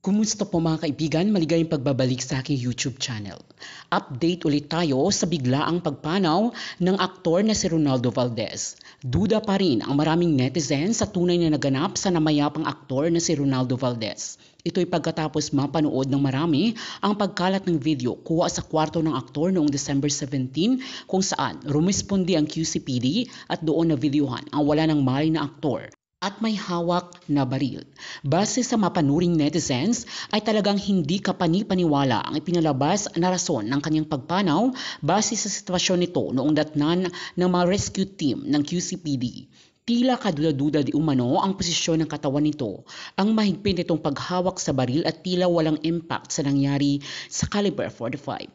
Kumusta po mga kaibigan? Maligayang pagbabalik sa aking YouTube channel. Update ulit tayo sa biglaang pagpanaw ng aktor na si Ronaldo Valdez. Duda pa rin ang maraming netizens sa tunay na naganap sa namayapang aktor na si Ronaldo Valdez. Ito'y pagkatapos mapanood ng marami ang pagkalat ng video kuha sa kwarto ng aktor noong December 17 kung saan rumispondi ang QCPD at doon na videohan ang wala ng malay na aktor at may hawak na baril. Base sa mapanuring netizens ay talagang hindi kapani-paniwala ang ipinalabas na rason ng kanyang pagpanaw base sa sitwasyon nito noong datnan ng mga rescue team ng QCPD. Tila kaduda-duda di umano ang posisyon ng katawan nito, ang mahigpit nitong paghawak sa baril at tila walang impact sa nangyari sa caliber 45.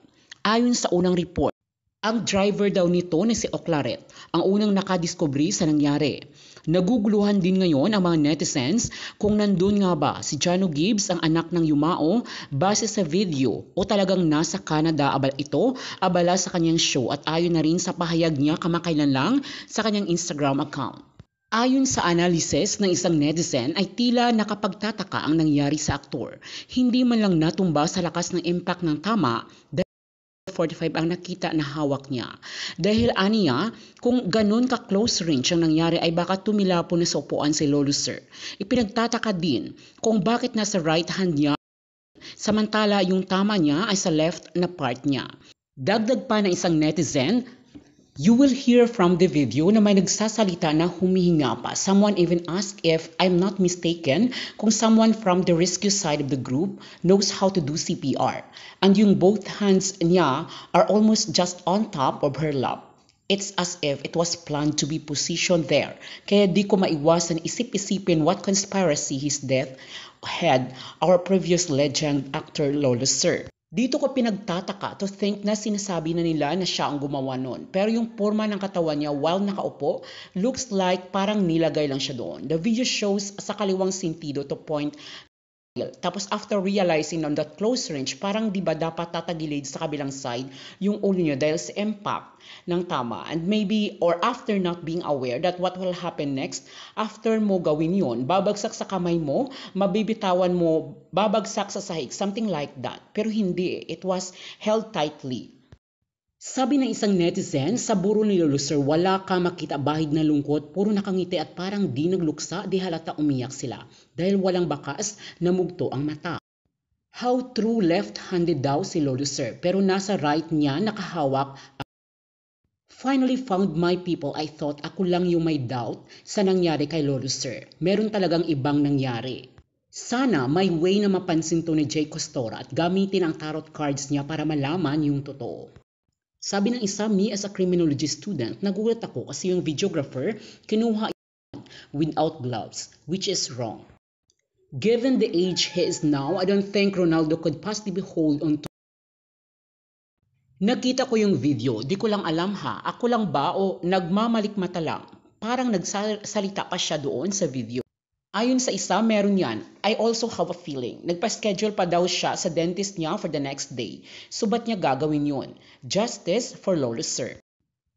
Ayon sa unang report, ang driver daw nito na si Oclaret ang unang nakadiskubre sa nangyari. Naguguluhan din ngayon ang mga netizens kung nandun nga ba si Jano Gibbs ang anak ng yumao base sa video o talagang nasa Canada abala sa kanyang show at ayon na rin sa pahayag niya kamakailan lang sa kanyang Instagram account. Ayon sa analysis ng isang netizen ay tila nakapagtataka ang nangyari sa aktor. Hindi man lang natumba sa lakas ng impact ng tama 45 ang nakita na hawak niya. Dahil aniya, kung ganun ka-close range ang nangyari ay baka tumilapo na sa upuan si Lolo Sir. Ipinagtataka din kung bakit nasa right hand niya samantala yung tama niya ay sa left na part niya. Dagdag pa ng isang netizen, you will hear from the video na may nagsasalita na humihinga pa. Someone even asked if I'm not mistaken kung someone from the rescue side of the group knows how to do CPR. And yung both hands niya are almost just on top of her lap. It's as if it was planned to be positioned there. Kaya di ko maiwasan isip-isipin what conspiracy his death had our previous legend actor Lolo Sir. Dito ko pinagtataka to think na sinasabi na nila na siya ang gumawa nun. Pero yung forma ng katawan niya while nakaupo, looks like parang nilagay lang siya doon. The video shows sa kaliwang sentido to point. Tapos after realizing on that close range, parang di ba dapat tatagilid sa kabilang side yung ulo niya dahil sa impact ng tama. And maybe or after not being aware that what will happen next, after mo gawin yun, babagsak sa kamay mo, mabibitawan mo, babagsak sa sahig, something like that. Pero hindi, it was held tightly. Sabi ng isang netizen, sa buro ni Lolo Sir, wala ka makita bahid na lungkot, puro nakangiti at parang di nagluksa, di halata umiyak sila dahil walang bakas na mugto ang mata. How true left-handed daw si Lolo Sir pero nasa right niya nakahawak. Finally found my people, I thought ako lang yung may doubt sa nangyari kay Lolo Sir. Meron talagang ibang nangyari. Sana may way na mapansin to ni Jay Costora at gamitin ang tarot cards niya para malaman yung totoo. Sabi ng isa, me as a criminology student, nagulat ako kasi yung videographer kinuha without gloves, which is wrong. Given the age he is now, I don't think Ronaldo could possibly hold on to. Nakita ko yung video, di ko lang alam ha, ako lang ba o nagmamalikmata lang? Parang nagsalita pa siya doon sa video. Ayon sa isa, meron yan. I also have a feeling. Nagpa-schedule pa daw siya sa dentist niya for the next day. So ba't niya gagawin yun? Justice for Lolo Sir.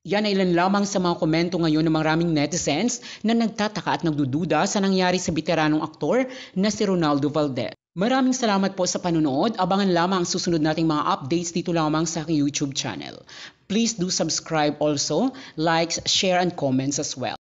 Yan ay ilan lamang sa mga komento ngayon ng maraming netizens na nagtataka at nagdududa sa nangyari sa veteranong aktor na si Ronaldo Valdez. Maraming salamat po sa panunood. Abangan lamang ang susunod nating mga updates dito lamang sa aking YouTube channel. Please do subscribe also, likes, share and comments as well.